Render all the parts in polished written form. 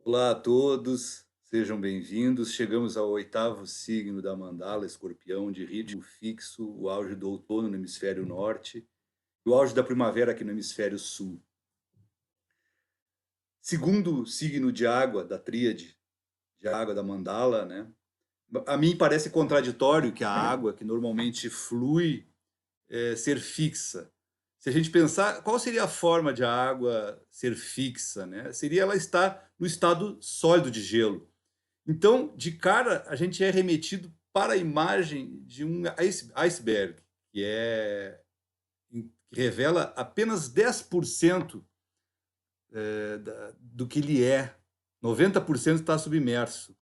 Olá a todos, sejam bem-vindos. Chegamos ao oitavo signo da mandala, Escorpião, de ritmo fixo, o auge do outono no hemisfério norte e o auge da primavera aqui no hemisfério sul. Segundo signo de água, da tríade de água da mandala, né? A mim parece contraditório que a água, que normalmente flui, ser fixa. Se a gente pensar, qual seria a forma de a água ser fixa, né? Seria ela estar no estado sólido de gelo. Então, de cara, a gente é remetido para a imagem de um iceberg, que é que revela apenas 10% do que ele é. 90% está submerso.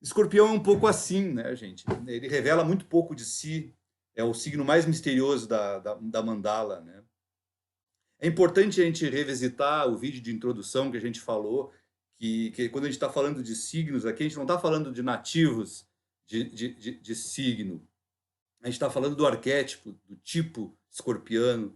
Escorpião é um pouco assim, né, gente? Ele revela muito pouco de si. É o signo mais misterioso da mandala, né? É importante a gente revisitar o vídeo de introdução que a gente falou, que quando a gente está falando de signos aqui, a gente não está falando de nativos de signo, a gente está falando do arquétipo, do tipo escorpiano.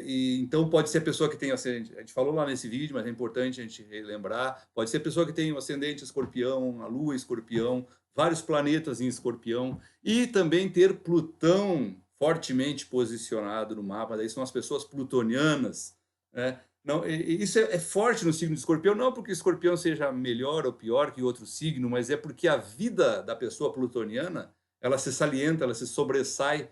E então pode ser a pessoa que tem ascendente, a gente falou lá nesse vídeo, mas é importante a gente relembrar, pode ser a pessoa que tem o ascendente escorpião, a lua escorpião, vários planetas em escorpião, e também ter Plutão fortemente posicionado no mapa, daí são as pessoas plutonianas, né? Não, isso é forte no signo de escorpião, não porque escorpião seja melhor ou pior que outro signo, mas é porque a vida da pessoa plutoniana, ela se salienta, ela se sobressai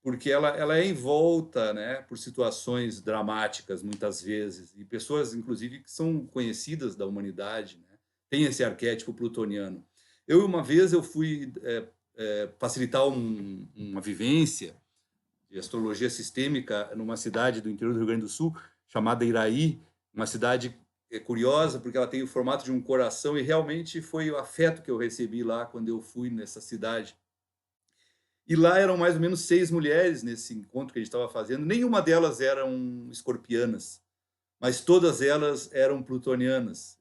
porque ela é envolta, né, por situações dramáticas muitas vezes e pessoas, inclusive, que são conhecidas da humanidade, né, tem esse arquétipo plutoniano. Uma vez eu fui facilitar uma vivência de astrologia sistêmica numa cidade do interior do Rio Grande do Sul chamada Iraí, uma cidade curiosa porque ela tem o formato de um coração e realmente foi o afeto que eu recebi lá quando eu fui nessa cidade. E lá eram mais ou menos 6 mulheres nesse encontro que a gente estava fazendo. Nenhuma delas eram escorpianas, mas todas elas eram plutonianas.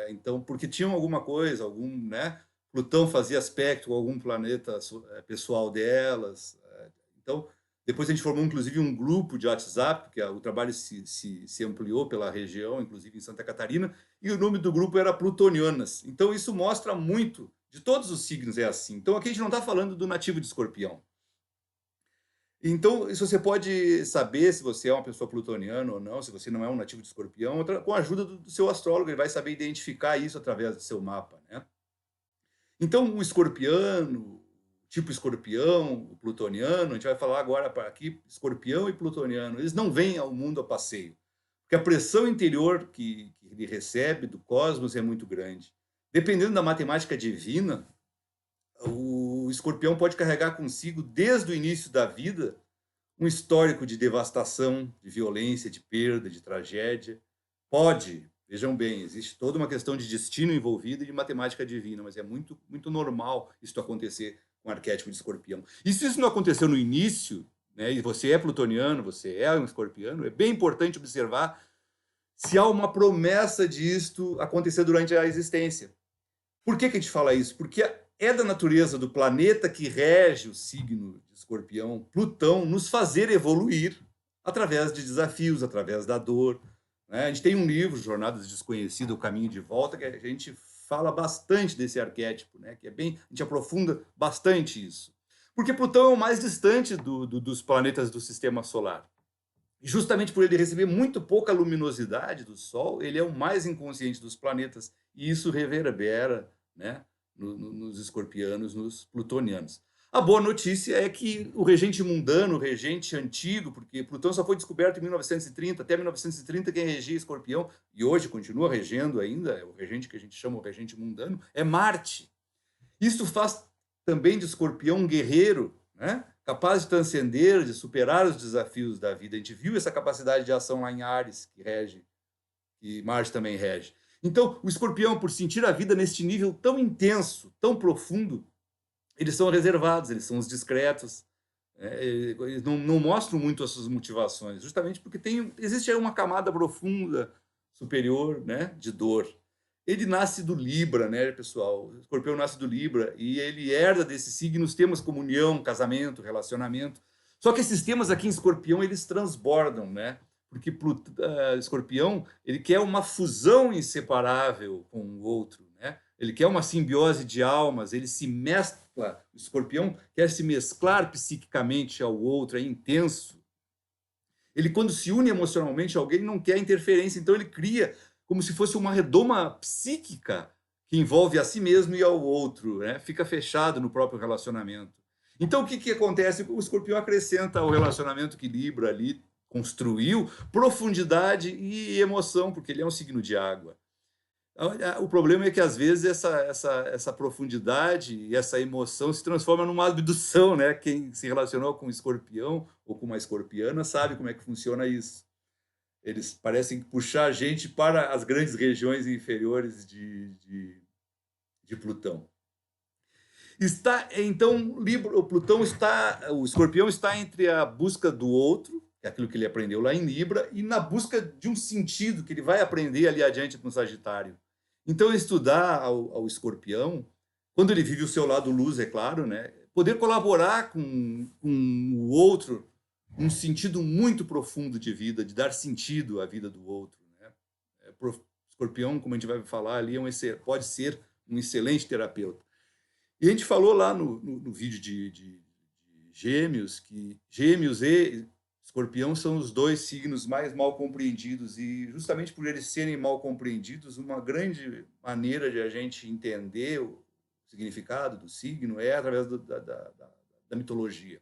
Então, porque tinham alguma coisa, né? Plutão fazia aspecto com algum planeta pessoal delas. Então, depois a gente formou, inclusive, um grupo de WhatsApp, porque o trabalho se ampliou pela região, inclusive em Santa Catarina, e o nome do grupo era Plutonianas. Então, isso mostra muito, de todos os signos é assim. Então, aqui a gente não está falando do nativo de escorpião. Então, isso você pode saber se você é uma pessoa plutoniana ou não, se você não é um nativo de escorpião, com a ajuda do seu astrólogo, ele vai saber identificar isso através do seu mapa, né? Então, o escorpiano, tipo escorpião, o plutoniano, a gente vai falar agora para aqui, escorpião e plutoniano, eles não vêm ao mundo a passeio, porque a pressão interior que ele recebe do cosmos é muito grande. Dependendo da matemática divina, o escorpião pode carregar consigo, desde o início da vida, um histórico de devastação, de violência, de perda, de tragédia. Pode, vejam bem, existe toda uma questão de destino envolvido e de matemática divina, mas é muito, muito normal isso acontecer com o arquétipo de escorpião. E se isso não aconteceu no início, né, e você é plutoniano, você é um escorpiano, é bem importante observar se há uma promessa disto acontecer durante a existência. Por que a gente fala isso? Porque é da natureza do planeta que rege o signo de escorpião, Plutão, nos fazer evoluir através de desafios, através da dor. Né? A gente tem um livro, Jornadas Desconhecidas, O Caminho de Volta, que a gente fala bastante desse arquétipo, né? Que é bem, a gente aprofunda bastante isso. Porque Plutão é o mais distante dos planetas do sistema solar. Justamente por ele receber muito pouca luminosidade do Sol, ele é o mais inconsciente dos planetas, e isso reverbera, né, nos escorpianos, nos plutonianos. A boa notícia é que o regente mundano, o regente antigo, porque Plutão só foi descoberto em 1930, até 1930 quem regia Escorpião, e hoje continua regendo ainda, é o regente que a gente chama o regente mundano, é Marte. Isso faz também de Escorpião um guerreiro, né? Capaz de transcender, de superar os desafios da vida. A gente viu essa capacidade de ação lá em Ares, que rege, que Marte também rege. Então, o Escorpião, por sentir a vida neste nível tão intenso, tão profundo, eles são reservados, eles são os discretos, eles não mostram muito as suas motivações, justamente porque existe aí uma camada profunda, superior, né, de dor. Ele nasce do Libra, né, pessoal? O Escorpião nasce do Libra e ele herda desses signos temas como união, casamento, relacionamento. Só que esses temas aqui em Escorpião, eles transbordam, né? porque Escorpião ele quer uma fusão inseparável com o outro, né? Ele quer uma simbiose de almas, ele se mescla, o Escorpião quer se mesclar psiquicamente ao outro, é intenso. Ele, quando se une emocionalmente a alguém, não quer interferência, então ele cria como se fosse uma redoma psíquica que envolve a si mesmo e ao outro, né? Fica fechado no próprio relacionamento. Então, o que acontece? O Escorpião acrescenta ao relacionamento que Libra ali construiu profundidade e emoção, porque ele é um signo de água. O problema é que, às vezes, essa profundidade e essa emoção se transforma numa abdução, né? Quem se relacionou com um escorpião ou com uma escorpiana sabe como é que funciona isso. Eles parecem puxar a gente para as grandes regiões inferiores de Plutão. Então, o Escorpião está entre a busca do outro, que é aquilo que ele aprendeu lá em Libra, e na busca de um sentido que ele vai aprender ali adiante com o Sagitário. Então, estudar ao Escorpião, quando ele vive o seu lado luz, é claro, né? Poder colaborar com o outro num sentido muito profundo de vida, de dar sentido à vida do outro, né? Escorpião, como a gente vai falar ali, pode ser um excelente terapeuta. E a gente falou lá no vídeo de Gêmeos, que Gêmeos e Escorpião são os dois signos mais mal compreendidos, e justamente por eles serem mal compreendidos, uma grande maneira de a gente entender o significado do signo é através da mitologia.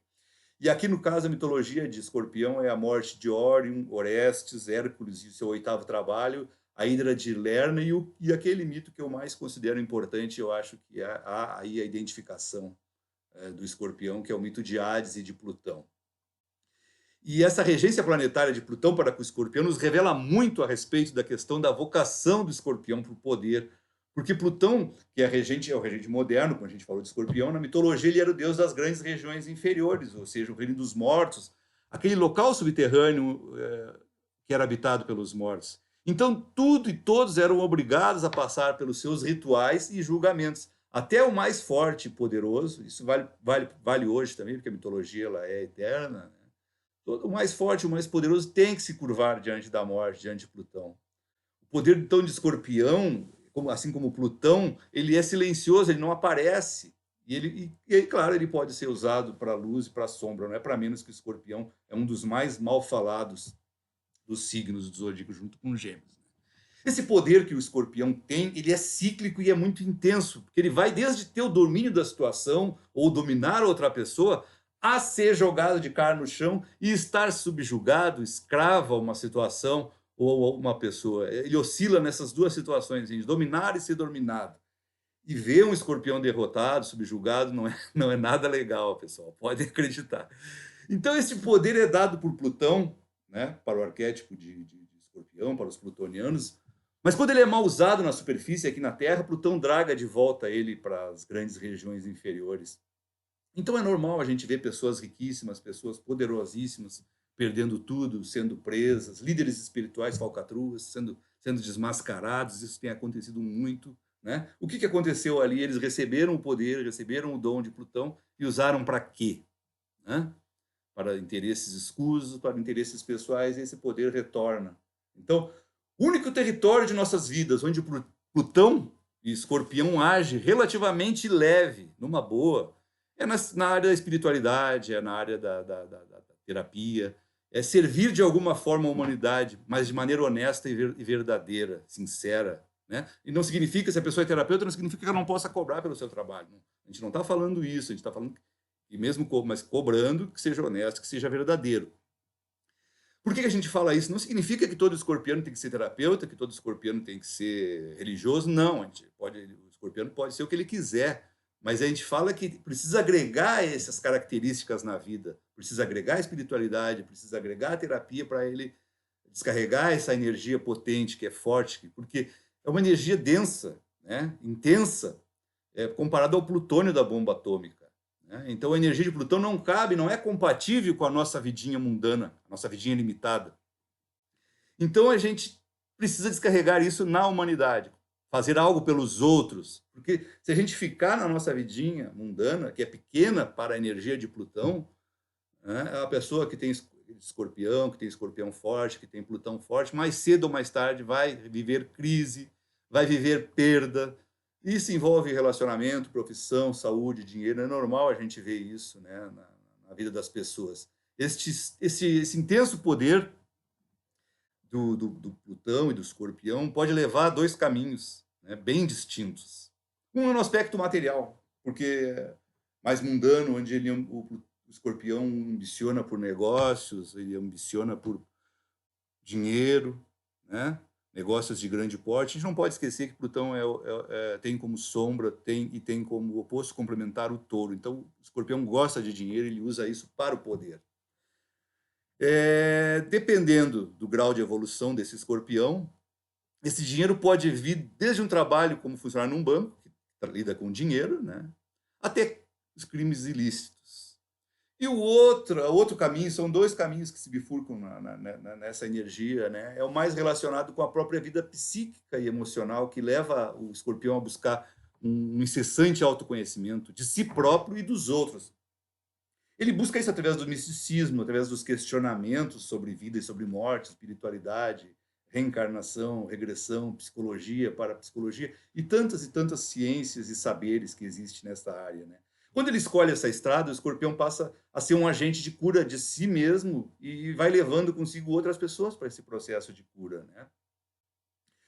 E aqui, no caso, a mitologia de Escorpião é a morte de Órion, Orestes, Hércules e o seu oitavo trabalho, a Hidra de Lerna e aquele mito que eu mais considero importante, eu acho que é aí a identificação do Escorpião, que é o mito de Hades e de Plutão. E essa regência planetária de Plutão para com o Escorpião nos revela muito a respeito da questão da vocação do Escorpião para o poder, porque Plutão, que é o regente moderno, como a gente falou de Escorpião, na mitologia ele era o deus das grandes regiões inferiores, ou seja, o reino dos mortos, aquele local subterrâneo que era habitado pelos mortos. Então, tudo e todos eram obrigados a passar pelos seus rituais e julgamentos. Até o mais forte e poderoso, isso vale hoje também, porque a mitologia ela é eterna, né? O mais forte, o mais poderoso tem que se curvar diante da morte, diante de Plutão. O poder, então, de Escorpião, assim como Plutão, ele é silencioso, ele não aparece. E claro, ele pode ser usado para a luz e para a sombra, não é para menos que o Escorpião é um dos mais mal falados dos signos do zodíaco, junto com Gêmeos. Esse poder que o Escorpião tem, ele é cíclico e é muito intenso, porque ele vai desde ter o domínio da situação ou dominar outra pessoa, a ser jogado de cara no chão e estar subjugado, escravo a uma situação ou a uma pessoa. Ele oscila nessas duas situações, de dominar e ser dominado. E ver um Escorpião derrotado, subjugado, não é nada legal, pessoal, podem acreditar. Então, esse poder é dado por Plutão, né, para o arquétipo de Escorpião, para os plutonianos, mas quando ele é mal usado na superfície, aqui na Terra, Plutão draga de volta ele para as grandes regiões inferiores. Então é normal a gente ver pessoas riquíssimas, pessoas poderosíssimas, perdendo tudo, sendo presas, líderes espirituais falcatruas, sendo desmascarados, isso tem acontecido muito, né? O que aconteceu ali? Eles receberam o poder, receberam o dom de Plutão e usaram para quê? Né? Para interesses escusos, para interesses pessoais, e esse poder retorna. Então, o único território de nossas vidas onde Plutão e Escorpião age relativamente leve, numa boa, é na área da espiritualidade, é na área da terapia, é servir de alguma forma a humanidade, mas de maneira honesta e verdadeira, sincera. Né? E não significa, se a pessoa é terapeuta, não significa que ela não possa cobrar pelo seu trabalho. Não. A gente não está falando isso, a gente está falando e mesmo mas cobrando que seja honesto, que seja verdadeiro. Por que a gente fala isso? Não significa que todo escorpiano tem que ser terapeuta, que todo escorpiano tem que ser religioso, não. O escorpiano pode ser o que ele quiser, mas a gente fala que precisa agregar essas características na vida, precisa agregar a espiritualidade, precisa agregar a terapia para ele descarregar essa energia potente, que é forte, porque é uma energia densa, né? Intensa, comparada ao plutônio da bomba atômica. Então, a energia de Plutão não cabe, não é compatível com a nossa vidinha mundana, a nossa vidinha limitada. Então, a gente precisa descarregar isso na humanidade, fazer algo pelos outros, porque se a gente ficar na nossa vidinha mundana, que é pequena para a energia de Plutão, né, é uma pessoa que escorpião, que tem escorpião forte, que tem Plutão forte, mais cedo ou mais tarde vai viver crise, vai viver perda. Isso envolve relacionamento, profissão, saúde, dinheiro. É normal a gente ver isso, né, na vida das pessoas. Esse intenso poder do Plutão e do Escorpião pode levar a dois caminhos, né, bem distintos. Um é no aspecto material, porque é mais mundano, onde o Escorpião ambiciona por negócios, ele ambiciona por dinheiro, né? Negócios de grande porte. A gente não pode esquecer que Plutão tem como sombra tem como oposto complementar o touro. Então, o Escorpião gosta de dinheiro, ele usa isso para o poder. Dependendo do grau de evolução desse escorpião, esse dinheiro pode vir desde um trabalho como funcionário num banco, que lida com dinheiro, né, até os crimes ilícitos. E o outro caminho, são dois caminhos que se bifurcam nessa energia, né, é o mais relacionado com a própria vida psíquica e emocional, que leva o escorpião a buscar um incessante autoconhecimento de si próprio e dos outros. Ele busca isso através do misticismo, através dos questionamentos sobre vida e sobre morte, espiritualidade, reencarnação, regressão, psicologia, parapsicologia e tantas ciências e saberes que existem nesta área, né? Quando ele escolhe essa estrada, o escorpião passa a ser um agente de cura de si mesmo e vai levando consigo outras pessoas para esse processo de cura, né?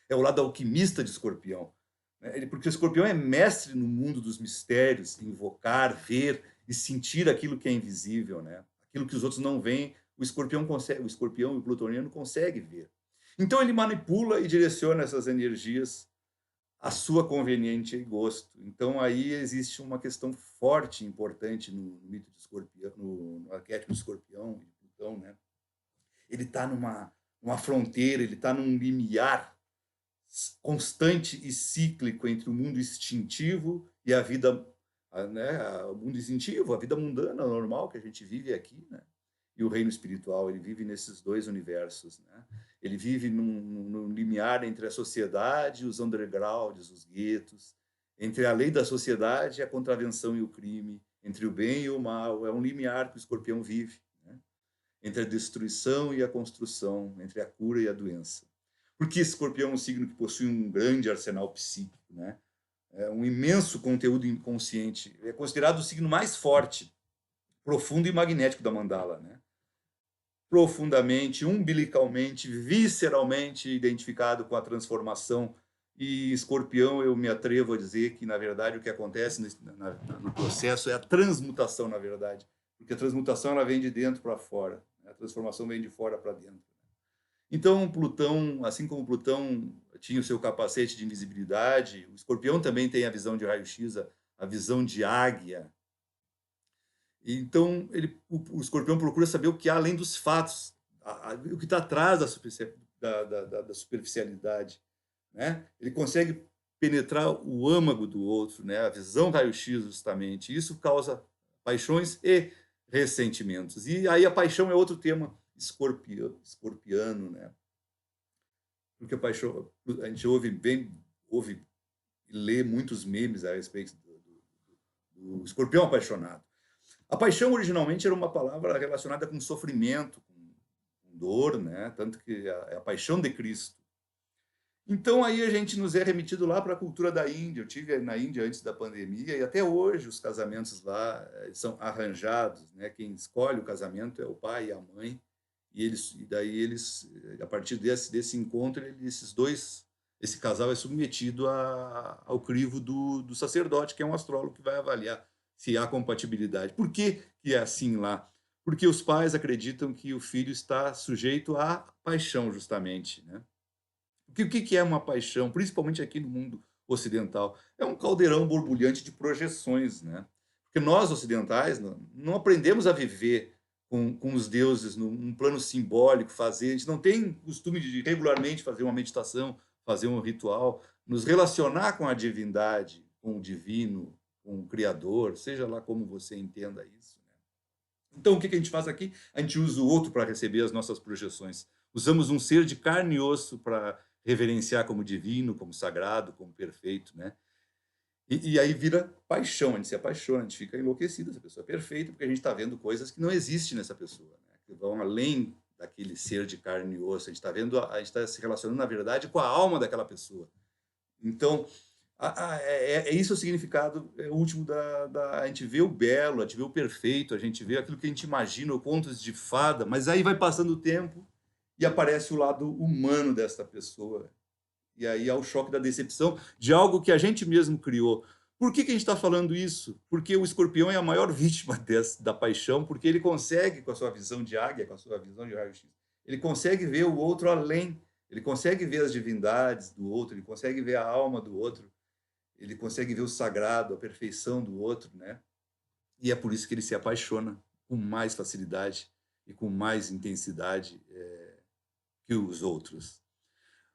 É o lado alquimista de escorpião, né? Porque o escorpião é mestre no mundo dos mistérios, invocar, ver e sentir aquilo que é invisível, né? Aquilo que os outros não veem, o escorpião consegue, o escorpião e o plutoniano consegue ver. Então ele manipula e direciona essas energias à sua conveniência e gosto. Então aí existe uma questão forte, importante no mito de escorpião, no arquétipo de escorpião e Plutão, né? Ele está numa fronteira, ele está num limiar constante e cíclico entre o mundo instintivo e a vida, né, o mundo instintivo, a vida mundana, normal que a gente vive aqui, né? E o reino espiritual, ele vive nesses dois universos, né? Ele vive num limiar entre a sociedade, os undergrounds, os guetos, entre a lei da sociedade, a contravenção e o crime, entre o bem e o mal. É um limiar que o escorpião vive, né? Entre a destruição e a construção, entre a cura e a doença. Porque escorpião é um signo que possui um grande arsenal psíquico, né? É um imenso conteúdo inconsciente. É considerado o signo mais forte, profundo e magnético da mandala, né? Profundamente, umbilicalmente, visceralmente identificado com a transformação. E escorpião, eu me atrevo a dizer que, na verdade, o que acontece no processo é a transmutação, na verdade. Porque a transmutação ela vem de dentro para fora, né? A transformação vem de fora para dentro. Então, Plutão, assim como Plutão tinha o seu capacete de invisibilidade, o escorpião também tem a visão de raio-x, a visão de águia. Então, o escorpião procura saber o que há além dos fatos, o que está atrás da superficialidade, né? Ele consegue penetrar o âmago do outro, né? A visão raio-x, justamente. Isso causa paixões e ressentimentos. E aí a paixão é outro tema escorpiano, né? Porque a paixão, a gente ouve e lê muitos memes a respeito do escorpião apaixonado. A paixão originalmente era uma palavra relacionada com sofrimento, com dor, né? Tanto que é a paixão de Cristo. Então aí a gente nos é remetido lá para a cultura da Índia. Eu tive na Índia antes da pandemia e até hoje os casamentos lá são arranjados, né? Quem escolhe o casamento é o pai e a mãe. E daí eles, a partir desse encontro, esse casal é submetido ao crivo do sacerdote, que é um astrólogo que vai avaliar se há compatibilidade. Por que é assim lá? Porque os pais acreditam que o filho está sujeito à paixão, justamente, né? O que é uma paixão, principalmente aqui no mundo ocidental? É um caldeirão borbulhante de projeções, né? Porque nós ocidentais não aprendemos a viver com os deuses num plano simbólico, a gente não tem costume de regularmente fazer uma meditação, fazer um ritual, nos relacionar com a divindade, com o divino, com o Criador, seja lá como você entenda isso, né? Então, o que a gente faz aqui? A gente usa o outro para receber as nossas projeções. Usamos um ser de carne e osso para reverenciar como divino, como sagrado, como perfeito, né? E aí vira paixão, a gente se apaixona, a gente fica enlouquecido, essa pessoa é perfeita, porque a gente está vendo coisas que não existem nessa pessoa, né? que vão além daquele ser de carne e osso. A gente está vendo, a gente está se relacionando, na verdade, com a alma daquela pessoa. Então, é isso o significado último a gente vê o belo, a gente vê o perfeito, a gente vê aquilo que a gente imagina, contos de fada, mas aí vai passando o tempo e aparece o lado humano dessa pessoa. E aí há o choque da decepção de algo que a gente mesmo criou. Por que a gente está falando isso? Porque o escorpião é a maior vítima da paixão, porque ele consegue, com a sua visão de águia, com a sua visão de raio-x, ele consegue ver o outro além, ele consegue ver as divindades do outro, ele consegue ver a alma do outro, ele consegue ver o sagrado, a perfeição do outro, né? E é por isso que ele se apaixona com mais facilidade e com mais intensidade que os outros.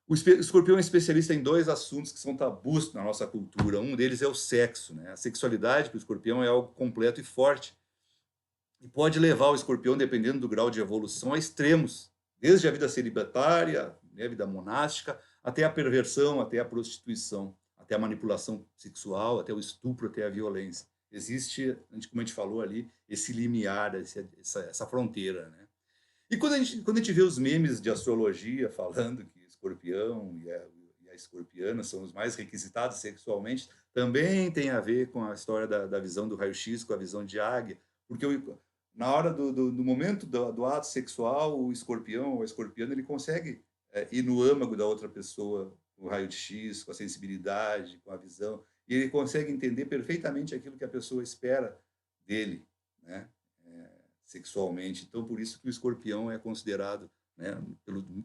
O escorpião é especialista em dois assuntos que são tabus na nossa cultura. Um deles é o sexo, né? A sexualidade para o escorpião é algo completo e forte. E pode levar o escorpião, dependendo do grau de evolução, a extremos. Desde a vida celibatária, né, a vida monástica, até a perversão, até a prostituição, até a manipulação sexual, até o estupro, até a violência. Existe, como a gente falou ali, esse limiar, essa fronteira, né? E quando a gente vê os memes de astrologia falando que escorpião e a escorpiana são os mais requisitados sexualmente, também tem a ver com a história da visão do raio-x, com a visão de águia, porque na hora do momento do ato sexual, o escorpião ou a escorpiana, ele consegue ir no âmago da outra pessoa, com o raio-x, com a sensibilidade, com a visão, e ele consegue entender perfeitamente aquilo que a pessoa espera dele, né? Sexualmente. Então, por isso que o escorpião é considerado, né,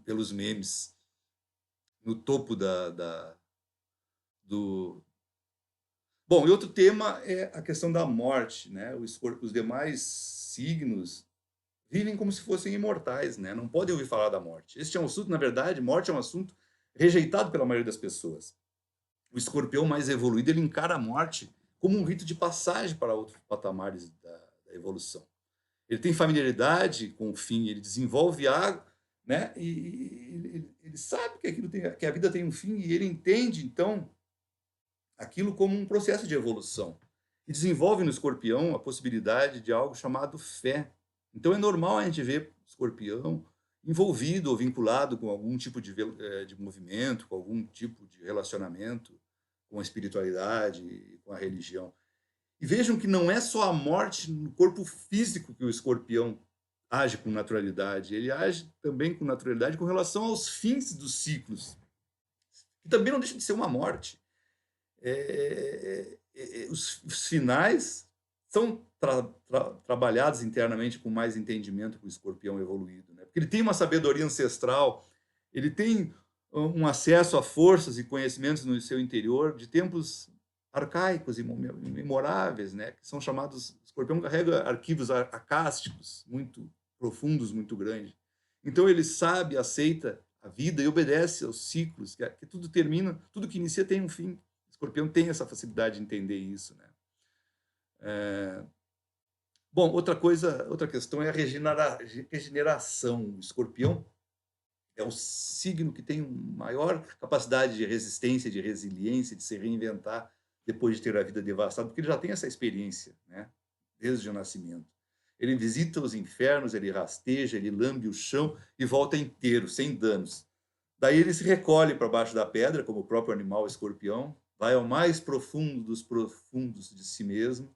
pelos memes, no topo do... Bom, e outro tema é a questão da morte, né? Os demais signos vivem como se fossem imortais, né? Não podem ouvir falar da morte. Este é um assunto, na verdade, morte é um assunto rejeitado pela maioria das pessoas. O escorpião mais evoluído, ele encara a morte como um rito de passagem para outros patamares da evolução. Ele tem familiaridade com o fim, ele desenvolve água, né? E ele sabe que que a vida tem um fim e ele entende então aquilo como um processo de evolução e desenvolve no escorpião a possibilidade de algo chamado fé. Então é normal a gente ver o escorpião envolvido ou vinculado com algum tipo de movimento, com algum tipo de relacionamento com a espiritualidade, com a religião. E vejam que não é só a morte no corpo físico que o escorpião age com naturalidade, ele age também com naturalidade com relação aos fins dos ciclos, que também não deixa de ser uma morte. Os finais são trabalhados internamente com mais entendimento para o escorpião evoluído, né? Porque ele tem uma sabedoria ancestral, ele tem um acesso a forças e conhecimentos no seu interior de tempos arcaicos e memoráveis, né? Que são chamados... O escorpião carrega arquivos acásticos muito profundos, muito grandes. Então ele sabe, aceita a vida e obedece aos ciclos, que tudo termina, tudo que inicia tem um fim. O escorpião tem essa facilidade de entender isso, né? Bom, outra questão é a regeneração. O escorpião é o signo que tem maior capacidade de resistência, de resiliência, de se reinventar depois de ter a vida devastada, porque ele já tem essa experiência, né? Desde o nascimento. Ele visita os infernos, ele rasteja, ele lambe o chão e volta inteiro, sem danos. Daí ele se recolhe para baixo da pedra, como o próprio animal escorpião, vai ao mais profundo dos profundos de si mesmo.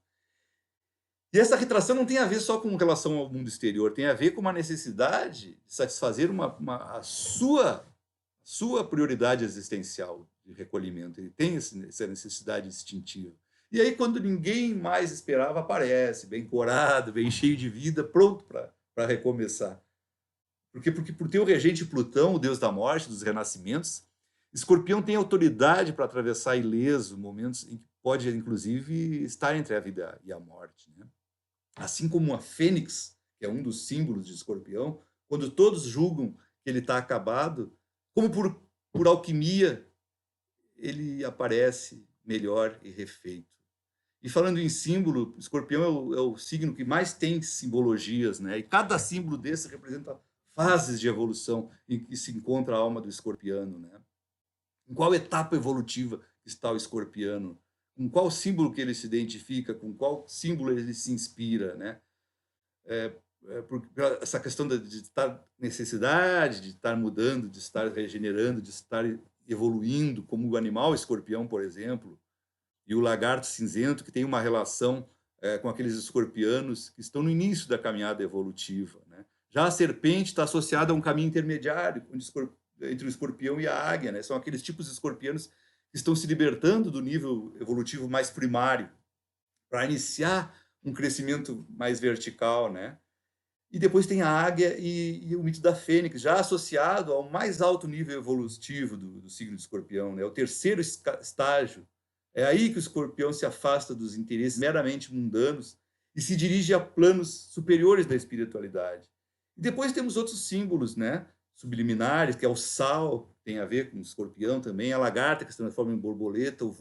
E essa retração não tem a ver só com relação ao mundo exterior, tem a ver com uma necessidade de satisfazer a sua prioridade existencial de recolhimento. Ele tem essa necessidade instintiva. E aí, quando ninguém mais esperava, aparece, bem corado, bem cheio de vida, pronto para recomeçar. Porque por ter o regente Plutão, o deus da morte, dos renascimentos, Escorpião tem autoridade para atravessar ileso momentos em que pode, inclusive, estar entre a vida e a morte, né? Assim como a fênix, que é um dos símbolos de Escorpião, quando todos julgam que ele está acabado, como por alquimia, ele aparece melhor e refeito. E falando em símbolo, Escorpião é o signo que mais tem simbologias, né? E cada símbolo desse representa fases de evolução em que se encontra a alma do escorpiano, né? Em qual etapa evolutiva está o escorpiano? Com qual símbolo que ele se identifica? Com qual símbolo ele se inspira, né? por essa questão de estar necessidade, de estar mudando, de estar regenerando, de estar evoluindo, como o animal escorpião, por exemplo, e o lagarto cinzento, que tem uma relação com aqueles escorpianos que estão no início da caminhada evolutiva, né? Já a serpente está associada a um caminho intermediário entre o escorpião e a águia, né? São aqueles tipos de escorpianos que estão se libertando do nível evolutivo mais primário para iniciar um crescimento mais vertical, né? E depois tem a águia e o mito da fênix, já associado ao mais alto nível evolutivo do signo de escorpião, né? O terceiro estágio. É aí que o escorpião se afasta dos interesses meramente mundanos e se dirige a planos superiores da espiritualidade. E depois temos outros símbolos, né? Subliminares, que é o sal, que tem a ver com o escorpião também, a lagarta, que se transforma em borboleta, o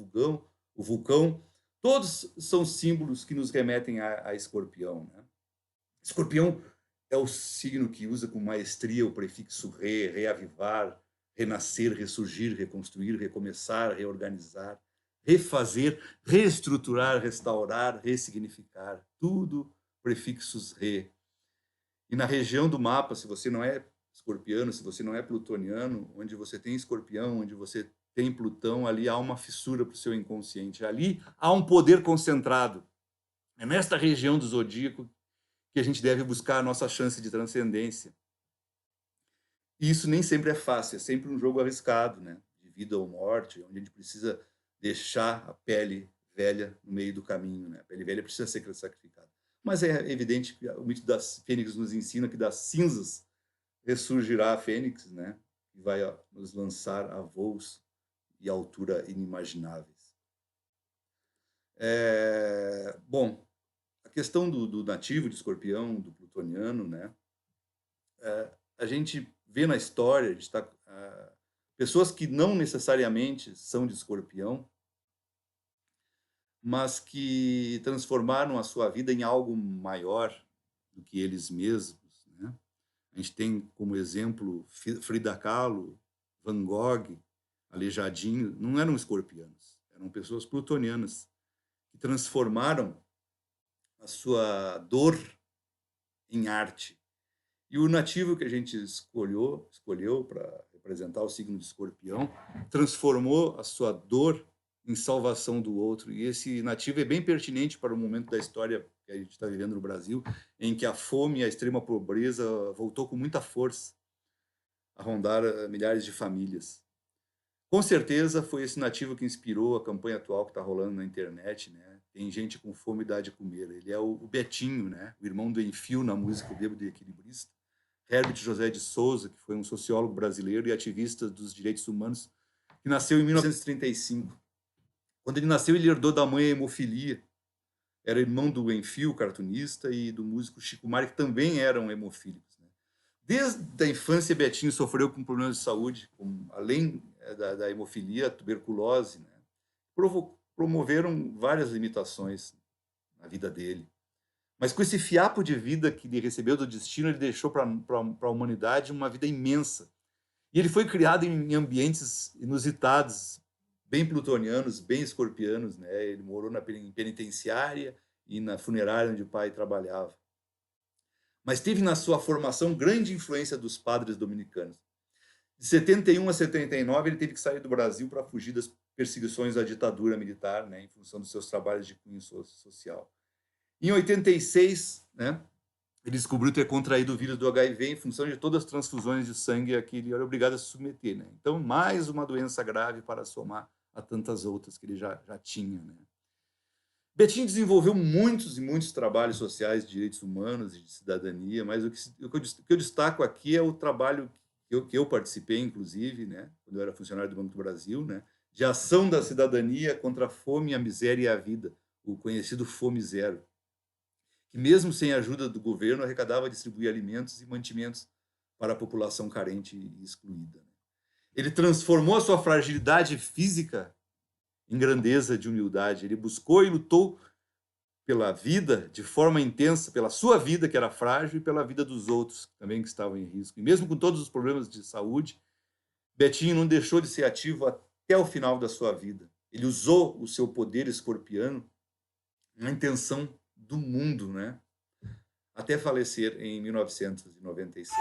vulcão. Todos são símbolos que nos remetem a escorpião, né? Escorpião é o signo que usa com maestria o prefixo reavivar, renascer, ressurgir, reconstruir, recomeçar, reorganizar, refazer, reestruturar, restaurar, ressignificar. Tudo prefixos re. E na região do mapa, se você não é escorpiano, se você não é plutoniano, onde você tem escorpião, onde você tem Plutão, ali há uma fissura para o seu inconsciente. Ali há um poder concentrado. É nesta região do zodíaco que a gente deve buscar a nossa chance de transcendência. E isso nem sempre é fácil, é sempre um jogo arriscado, né? De vida ou morte, onde a gente precisa deixar a pele velha no meio do caminho, né? A pele velha precisa ser sacrificada. Mas é evidente que o mito das fênix nos ensina que das cinzas ressurgirá a fênix, né? E vai nos lançar a voos e altura inimagináveis. Bom, a questão do nativo de escorpião, do plutoniano, né? A gente vê na história, pessoas que não necessariamente são de escorpião, mas que transformaram a sua vida em algo maior do que eles mesmos, né? A gente tem como exemplo Frida Kahlo, Van Gogh, Aleijadinho, não eram escorpianos, eram pessoas plutonianas que transformaram a sua dor em arte. E o nativo que a gente escolheu para representar o signo de escorpião, transformou a sua dor em salvação do outro. E esse nativo é bem pertinente para o momento da história que a gente está vivendo no Brasil, em que a fome e a extrema pobreza voltou com muita força a rondar milhares de famílias. Com certeza foi esse nativo que inspirou a campanha atual que está rolando na internet, né? Tem gente com fome e dá de comer. Ele é o Betinho, né? O irmão do Enfio na música O Bêbado e Equilibrista. Herbert José de Souza, que foi um sociólogo brasileiro e ativista dos direitos humanos, que nasceu em 1935. Quando ele nasceu, ele herdou da mãe a hemofilia. Era irmão do Enfio, cartunista, e do músico Chico Buarque, que também eram hemofílicos, né? Desde a infância, Betinho sofreu com problemas de saúde, além da hemofilia, a tuberculose, né? Promoveram várias limitações na vida dele. Mas com esse fiapo de vida que ele recebeu do destino, ele deixou para a humanidade uma vida imensa. E ele foi criado em ambientes inusitados, bem plutonianos, bem escorpianos, né? Ele morou em penitenciária e na funerária onde o pai trabalhava. Mas teve na sua formação grande influência dos padres dominicanos. De 71 a 79, ele teve que sair do Brasil para fugir das perseguições à ditadura militar, né? Em função dos seus trabalhos de cunho social. Em 86, né, ele descobriu ter contraído o vírus do HIV em função de todas as transfusões de sangue a que ele era obrigado a se submeter, né? Então, mais uma doença grave para somar a tantas outras que ele já tinha, né? Betinho desenvolveu muitos e muitos trabalhos sociais de direitos humanos e de cidadania, mas o que eu destaco aqui é o trabalho que eu participei, inclusive, né, quando eu era funcionário do Banco do Brasil, né, de ação da cidadania contra a fome, a miséria e a vida, o conhecido Fome Zero, que mesmo sem a ajuda do governo arrecadava distribuir alimentos e mantimentos para a população carente e excluída. Ele transformou a sua fragilidade física em grandeza de humildade. Ele buscou e lutou pela vida de forma intensa, pela sua vida, que era frágil, e pela vida dos outros, também que estavam em risco. E mesmo com todos os problemas de saúde, Betinho não deixou de ser ativo até o final da sua vida. Ele usou o seu poder escorpiano na intenção do mundo, né? até falecer em 1997.